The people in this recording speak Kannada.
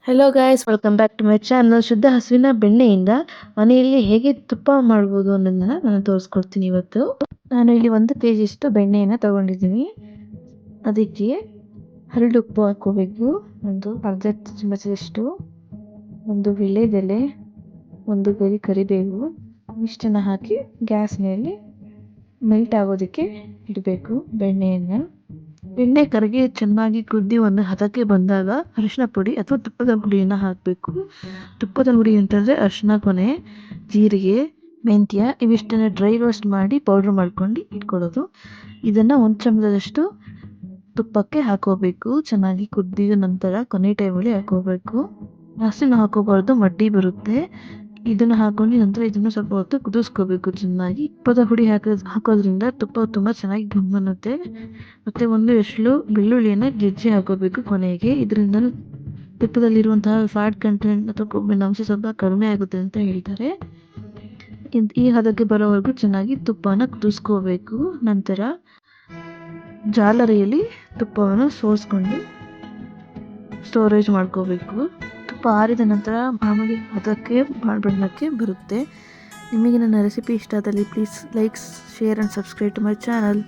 Hello guys, welcome back to my channel. ಶುದ್ಧ ಹಸುವಿನ ಬೆಣ್ಣೆಯಿಂದ ಮನೆಯಲ್ಲಿ ಹೇಗೆ ತುಪ್ಪ ಮಾಡ್ಬೋದು ಅನ್ನೋದನ್ನ ನಾನು ತೋರಿಸ್ಕೊಡ್ತೀನಿ ಇವತ್ತು. ನಾನು ಇಲ್ಲಿ 1 kg ಬೆಣ್ಣೆಯನ್ನು ತಗೊಂಡಿದ್ದೀನಿ. ಅದಕ್ಕೆ ಹರಳುಪ್ಪು ಹಾಕೋಬೇಕು, ಒಂದು ಅರ್ಧ ಚಮಚದಷ್ಟು, ಒಂದು ವೀಳ್ಯದೆಲೆ, ಒಂದು ಗರಿ ಕರಿಬೇವು, ಇಷ್ಟನ್ನು ಹಾಕಿ ಗ್ಯಾಸ್ ಮೇಲೆ ಮೆಲ್ಟ್ ಆಗೋದಕ್ಕೆ ಇಡಬೇಕು ಬೆಣ್ಣೆಯನ್ನು. ಬೆಣ್ಣೆ ಕರಗಿ ಚೆನ್ನಾಗಿ ಕುದ್ದಿ ಒಂದು ಹದಕ್ಕೆ ಬಂದಾಗ ಅರಿಶಿನ ಪುಡಿ ಅಥವಾ ತುಪ್ಪದ ಪುಡಿಯನ್ನು ಹಾಕಬೇಕು. ತುಪ್ಪದ ಪುಡಿ ಅಂತಂದರೆ ಅರಿಶಿನ ಕೊನೆ, ಜೀರಿಗೆ, ಮೆಂತ್ಯ ಇವಿಷ್ಟನ್ನು ಡ್ರೈ ರೋಸ್ಟ್ ಮಾಡಿ ಪೌಡ್ರ್ ಮಾಡ್ಕೊಂಡು ಇಟ್ಕೊಳ್ಳೋದು. ಇದನ್ನು 1 ಚಮಚದಷ್ಟು ತುಪ್ಪಕ್ಕೆ ಹಾಕೋಬೇಕು. ಚೆನ್ನಾಗಿ ಕುದ್ದಿದ ನಂತರ ಕೊನೆ ಟೈಮಲ್ಲಿ ಹಾಕೋಬೇಕು. ಜಾಸ್ತಿನೂ ಹಾಕೋಬಾರ್ದು, ಮಡ್ಡಿ ಬರುತ್ತೆ. ಇದನ್ನು ಹಾಕೊಂಡು ನಂತರ ಇದನ್ನು ಸ್ವಲ್ಪ ಹೊತ್ತು ಕುದಿಸ್ಕೋಬೇಕು ಚೆನ್ನಾಗಿ. ತುಪ್ಪದ ಪುಡಿ ಹಾಕೋದ್ರಿಂದ ತುಪ್ಪ ತುಂಬ ಚೆನ್ನಾಗಿ ಘಮ್ಮನ್ನುತ್ತೆ. ಮತ್ತು 1 ಎಸಳು ಬೆಳ್ಳುಳ್ಳಿಯನ್ನು ಜಜ್ಜಿ ಹಾಕೋಬೇಕು ಕೊನೆಗೆ. ಇದರಿಂದ ತುಪ್ಪದಲ್ಲಿರುವಂತಹ ಫ್ಯಾಟ್ ಕಂಟೆಂಟ್ ಅಥವಾ ಕೊಬ್ಬಿನ ಅಂಶ ಸ್ವಲ್ಪ ಕಡಿಮೆ ಆಗುತ್ತೆ ಅಂತ ಹೇಳ್ತಾರೆ. ಈ ಹದಕ್ಕೆ ಬರೋವರೆಗೂ ಚೆನ್ನಾಗಿ ತುಪ್ಪನ ಕುದಿಸ್ಕೋಬೇಕು. ನಂತರ ಜಾಲರಿಯಲ್ಲಿ ತುಪ್ಪವನ್ನು ಸೋಸ್ಕೊಂಡು ಸ್ಟೋರೇಜ್ ಮಾಡ್ಕೋಬೇಕು. ತುಪ್ಪ ಆರಿದ ನಂತರ ಮಾಮೂಲಿ ಹದಕ್ಕೆ ಬಾಣಕ್ಕೆ ಬರುತ್ತೆ. ನಿಮಗೆ ನನ್ನ ರೆಸಿಪಿ ಇಷ್ಟ ಆದಲ್ಲಿ please like, share and subscribe to my channel.